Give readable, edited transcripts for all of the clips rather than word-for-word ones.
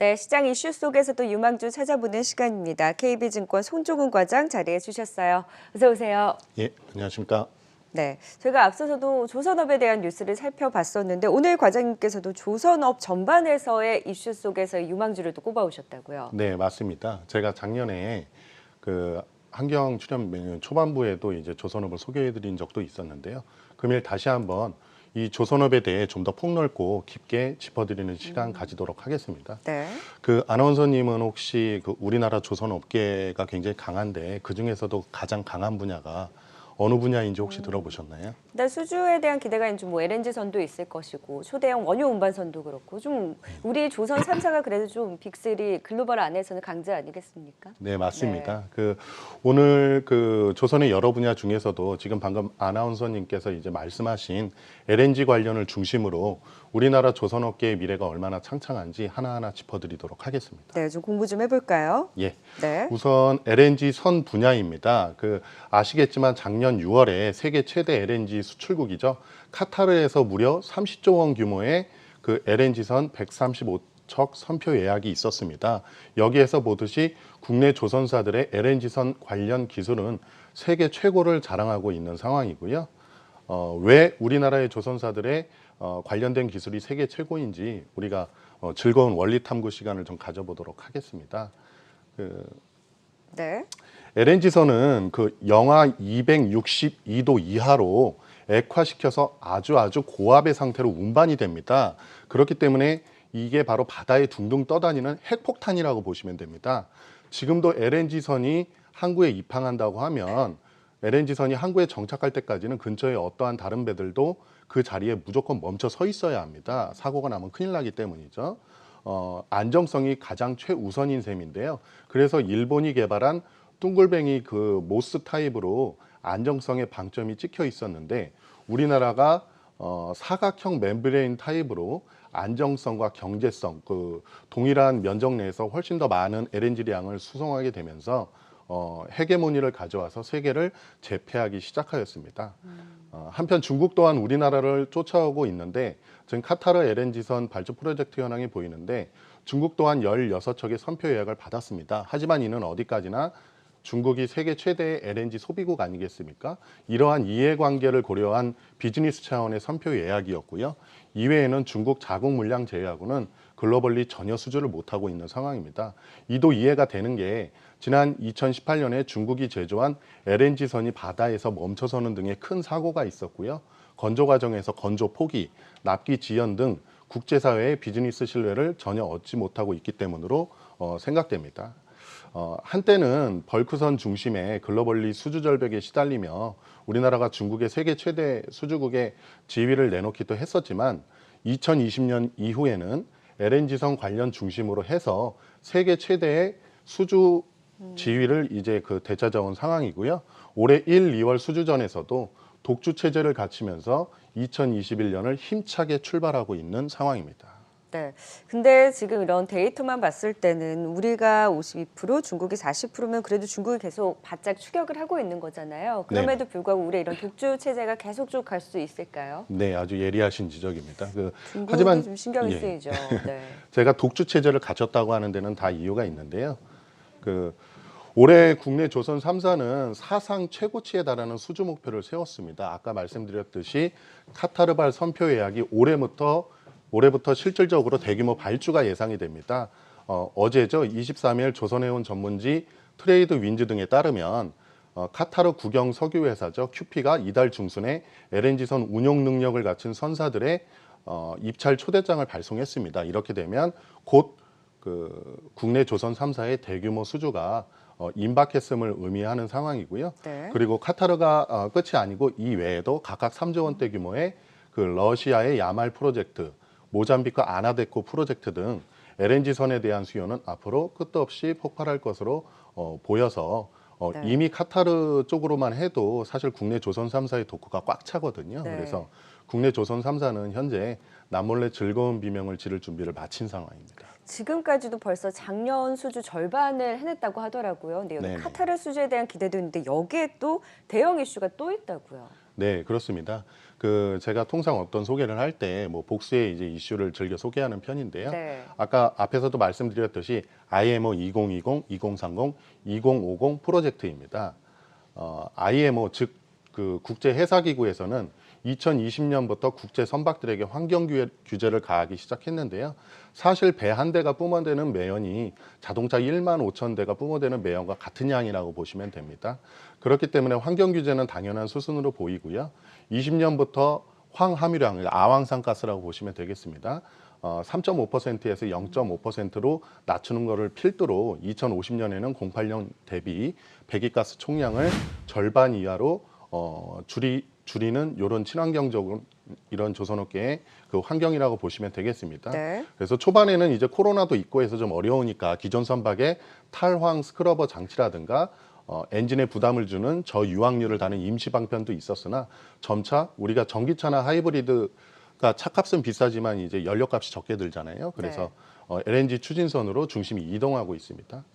네, 시장 이슈 속에서도 유망주 찾아보는 시간입니다. KB증권 손종훈 과장 자리해 주셨어요. 어서 오세요. 예, 안녕하십니까. 네, 저희가 앞서서도 조선업에 대한 뉴스를 살펴봤었는데 오늘 과장님께서도 조선업 전반에서의 이슈 속에서의 유망주를 또 꼽아오셨다고요. 네, 맞습니다. 제가 작년에 그 한경 출연 초반부에도 이제 조선업을 소개해드린 적도 있었는데요. 금일 다시 한번 이 조선업에 대해 좀 더 폭넓고 깊게 짚어드리는 시간 가지도록 하겠습니다. 네. 그 아나운서님은 혹시 그 우리나라 조선업계가 굉장히 강한데 그 중에서도 가장 강한 분야가 어느 분야인지 혹시 들어보셨나요? 네, 수주에 대한 기대가 이제 뭐 LNG선도 있을 것이고 초대형 원유 운반선도 그렇고 좀 우리 조선 3사가 그래도 좀 빅3 글로벌 안에서는 강자 아니겠습니까? 네, 맞습니다. 그 오늘 그 조선의 여러 분야 중에서도 지금 방금 아나운서님께서 이제 말씀하신 LNG 관련을 중심으로 우리나라 조선업계의 미래가 얼마나 창창한지 하나하나 짚어드리도록 하겠습니다. 네, 좀 공부 좀 해볼까요? 예. 네. 우선 LNG 선 분야입니다. 그 아시겠지만 작년 6월에 세계 최대 LNG 수출국이죠. 카타르에서 무려 30조 원 규모의 그 LNG 선 135척 선표 예약이 있었습니다. 여기에서 보듯이 국내 조선사들의 LNG 선 관련 기술은 세계 최고를 자랑하고 있는 상황이고요. 왜 우리나라의 조선사들의 관련된 기술이 세계 최고인지 우리가 즐거운 원리 탐구 시간을 좀 가져보도록 하겠습니다. 네. LNG선은 그 영하 262도 이하로 액화시켜서 아주 고압의 상태로 운반이 됩니다. 그렇기 때문에 이게 바로 바다에 둥둥 떠다니는 핵폭탄이라고 보시면 됩니다. 지금도 LNG선이 항구에 입항한다고 하면 LNG선이 항구에 정착할 때까지는 근처에 어떠한 다른 배들도 그 자리에 무조건 멈춰 서 있어야 합니다. 사고가 나면 큰일 나기 때문이죠. 안정성이 가장 최우선인 셈인데요. 그래서 일본이 개발한 둥글뱅이 그 모스 타입으로 안정성에 방점이 찍혀 있었는데 우리나라가 사각형 멤브레인 타입으로 안정성과 경제성, 그 동일한 면적 내에서 훨씬 더 많은 LNG량을 수송하게 되면서 헤게모니를 가져와서 세계를 제패하기 시작하였습니다. 한편 중국 또한 우리나라를 쫓아오고 있는데 지금 카타르 LNG선 발주 프로젝트 현황이 보이는데 중국 또한 16척의 선표 예약을 받았습니다. 하지만 이는 어디까지나 중국이 세계 최대의 LNG 소비국 아니겠습니까? 이러한 이해관계를 고려한 비즈니스 차원의 선표 예약이었고요. 이외에는 중국 자국 물량 제외하고는 글로벌리 전혀 수주를 못하고 있는 상황입니다. 이도 이해가 되는 게 지난 2018년에 중국이 제조한 LNG선이 바다에서 멈춰서는 등의 큰 사고가 있었고요. 건조 과정에서 건조 포기, 납기 지연 등 국제사회의 비즈니스 신뢰를 전혀 얻지 못하고 있기 때문으로 생각됩니다. 한때는 벌크선 중심의 글로벌리 수주 절벽에 시달리며 우리나라가 중국의 세계 최대 수주국의 지위를 내놓기도 했었지만 2020년 이후에는 LNG선 관련 중심으로 해서 세계 최대의 수주 지위를 이제 그 되찾아온 상황이고요. 올해 1, 2월 수주전에서도 독주 체제를 갖추면서 2021년을 힘차게 출발하고 있는 상황입니다. 네. 근데 지금 이런 데이터만 봤을 때는 우리가 52%, 중국이 40%면 그래도 중국이 계속 바짝 추격을 하고 있는 거잖아요. 그럼에도 불구하고 우리 이런 독주 체제가 계속 쭉 갈 수 있을까요? 네, 아주 예리하신 지적입니다. 중국이 하지만 좀 신경이 쓰이죠. 네. 제가 독주 체제를 갖췄다고 하는 데는 다 이유가 있는데요. 올해 국내 조선 3사는 사상 최고치에 달하는 수주 목표를 세웠습니다. 아까 말씀드렸듯이 카타르발 선표 예약이 올해부터 실질적으로 대규모 발주가 예상이 됩니다. 어제죠. 23일 조선해운 전문지 트레이드 윈즈 등에 따르면 카타르 국영 석유 회사죠. 큐피가 이달 중순에 LNG선 운용 능력을 갖춘 선사들의 입찰 초대장을 발송했습니다. 이렇게 되면 곧 국내 조선 3사의 대규모 수주가 임박했음을 의미하는 상황이고요. 네. 그리고 카타르가 끝이 아니고 이 외에도 각각 3조 원대 규모의 그 러시아의 야말 프로젝트, 모잠비크 아나데코 프로젝트 등 LNG선에 대한 수요는 앞으로 끝도 없이 폭발할 것으로 보여서 네. 이미 카타르 쪽으로만 해도 사실 국내 조선 3사의 도크가 꽉 차거든요. 네. 그래서 국내 조선 3사는 현재 남몰래 즐거운 비명을 지를 준비를 마친 상황입니다. 지금까지도 벌써 작년 수주 절반을 해냈다고 하더라고요. 근데 여기 네네. 카타르 수주에 대한 기대도 있는데 여기에 또 대형 이슈가 또 있다고요. 네, 그렇습니다. 제가 통상 어떤 소개를 할 때 뭐 복수의 이제 이슈를 즐겨 소개하는 편인데요. 네. 아까 앞에서도 말씀드렸듯이 IMO 2020, 2030, 2050 프로젝트입니다. IMO 즉 국제 해사 기구에서는 2020년부터 국제 선박들에게 환경 규제를 가하기 시작했는데요. 사실 배 한 대가 뿜어대는 매연이 자동차 1만 5천 대가 뿜어대는 매연과 같은 양이라고 보시면 됩니다. 그렇기 때문에 환경 규제는 당연한 수순으로 보이고요. 20년부터 황함유량, 아황산가스라고 보시면 되겠습니다. 3.5%에서 0.5%로 낮추는 것을 필두로 2050년에는 08년 대비 배기가스 총량을 절반 이하로 줄이는 이런 친환경적인 이런 조선업계의 환경이라고 보시면 되겠습니다. 네. 그래서 초반에는 이제 코로나도 있고 해서 좀 어려우니까 기존 선박에 탈황 스크러버 장치라든가 엔진에 부담을 주는 저유황률을 다는 임시 방편도 있었으나 점차 우리가 전기차나 하이브리드가 차값은 비싸지만 이제 연료값이 적게 들잖아요. 그래서 LNG 추진선으로 중심이 이동하고 있습니다.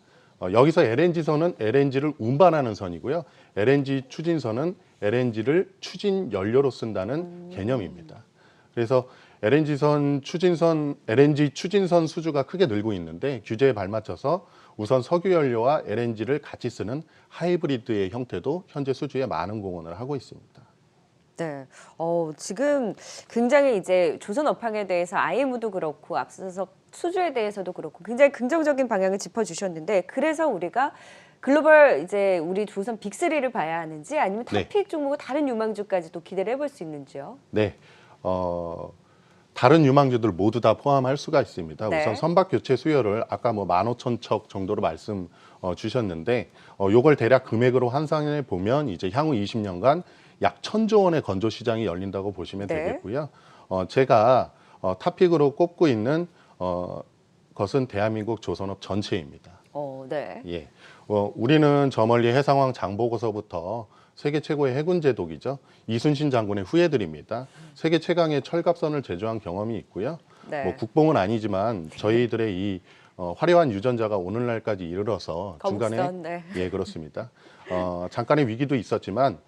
여기서 LNG선은 LNG를 운반하는 선이고요. LNG 추진선은 LNG를 추진 연료로 쓴다는 개념입니다. 그래서 LNG 추진선 수주가 크게 늘고 있는데 규제에 발맞춰서 우선 석유 연료와 LNG를 같이 쓰는 하이브리드의 형태도 현재 수주에 많은 공헌을 하고 있습니다. 네. 지금 굉장히 이제 조선 업황에 대해서 IMO도 그렇고 앞서서 수주에 대해서도 그렇고 굉장히 긍정적인 방향을 짚어주셨는데 그래서 우리가 글로벌 이제 우리 조선 빅3를 봐야 하는지 아니면 탑픽 종목과 다른 유망주까지도 기대를 해볼 수 있는지요? 네. 다른 유망주들 모두 다 포함할 수가 있습니다. 네. 우선 선박 교체 수요를 아까 뭐 15,000척 정도로 말씀 주셨는데 요걸 대략 금액으로 환산해 보면 이제 향후 20년간 약 1,000조 원의 건조 시장이 열린다고 보시면 네. 되겠고요. 제가 탑픽으로 꼽고 있는 것은 대한민국 조선업 전체입니다. 네. 예. 우리는 저 멀리 해상왕 장보고서부터 세계 최고의 해군 제독이죠. 이순신 장군의 후예들입니다. 세계 최강의 철갑선을 제조한 경험이 있고요. 네. 뭐 국뽕은 아니지만 저희들의 이 화려한 유전자가 오늘날까지 이르러서 중간에 거북선, 네. 예 그렇습니다. 잠깐의 위기도 있었지만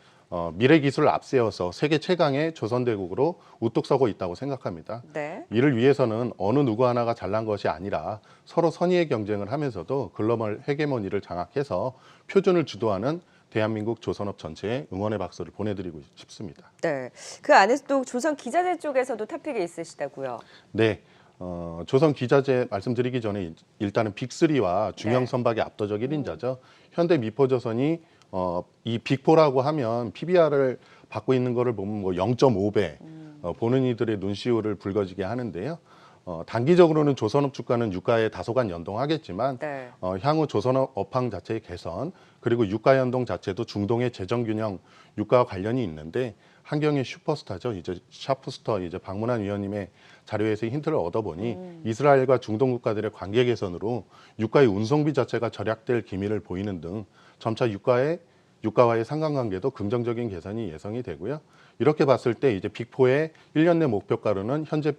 미래 기술을 앞세워서 세계 최강의 조선대국으로 우뚝 서고 있다고 생각합니다. 네. 이를 위해서는 어느 누구 하나가 잘난 것이 아니라 서로 선의의 경쟁을 하면서도 글로벌 헤게모니를 장악해서 표준을 주도하는 대한민국 조선업 전체에 응원의 박수를 보내드리고 싶습니다. 네. 그 안에서도 조선 기자재 쪽에서도 탑픽이 있으시다고요. 네. 조선 기자재 말씀드리기 전에 일단은 빅3와 중형 선박의 압도적 1인자죠. 현대 미포조선이 이 빅4라고 하면 PBR을 받고 있는 거를 보면 뭐 0.5배 보는 이들의 눈시울을 붉어지게 하는데요. 단기적으로는 조선업 주가는 유가에 다소간 연동하겠지만 네. 향후 조선업 업황 자체의 개선 그리고 유가 연동 자체도 중동의 재정 균형 유가와 관련이 있는데 한경의 슈퍼스타죠. 이제 샤프스터 이제 박문환 위원님의 자료에서 힌트를 얻어보니 이스라엘과 중동 국가들의 관계 개선으로 유가의 운송비 자체가 절약될 기미를 보이는 등 점차 유가와의 상관관계도 긍정적인 개선이 예상이 되고요. 이렇게 봤을 때 이제 빅4의 1년 내 목표가로는 현재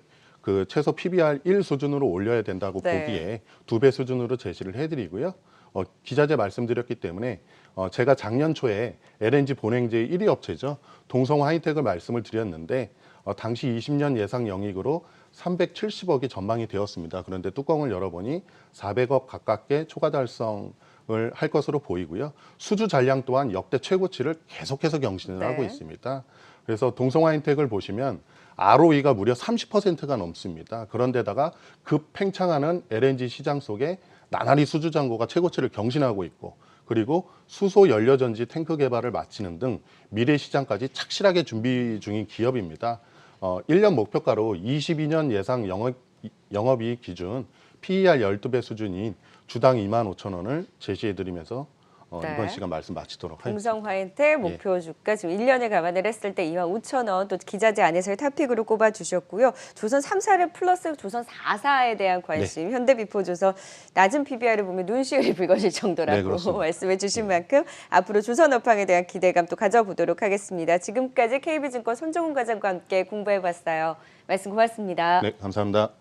최소 PBR 1 수준으로 올려야 된다고 네. 보기에 2배 수준으로 제시를 해드리고요. 기자재 말씀드렸기 때문에 제가 작년 초에 LNG 본행제 1위 업체죠. 동성 하이텍을 말씀을 드렸는데 당시 20년 예상 영익으로 370억이 전망이 되었습니다. 그런데 뚜껑을 열어보니 400억 가깝게 초과 달성을 할 것으로 보이고요. 수주 잔량 또한 역대 최고치를 계속해서 경신을 하고 있습니다. 그래서 동성 하이텍을 보시면 ROE가 무려 30%가 넘습니다. 그런데다가 급 팽창하는 LNG 시장 속에 나날이 수주 잔고가 최고치를 경신하고 있고 그리고 수소 연료전지 탱크 개발을 마치는 등 미래 시장까지 착실하게 준비 중인 기업입니다. 1년 목표가로 22년 예상 영업이익 기준 PER 12배 수준인 주당 25,000원을 제시해드리면서 이번 시간 말씀 마치도록 하겠습니다. 동성 화이텍 목표 주가 지금 1년에 감안을 했을 때 25,000원 또 기자재 안에서의 탑픽으로 꼽아주셨고요. 조선 3사를 플러스 조선 4사에 대한 관심 현대비포조선 낮은 PBR을 보면 눈시울이 붉어질 정도라고 말씀해 주신 만큼 앞으로 조선 업황에 대한 기대감 또 가져보도록 하겠습니다. 지금까지 KB증권 손정훈 과장과 함께 공부해봤어요. 말씀 고맙습니다. 네, 감사합니다.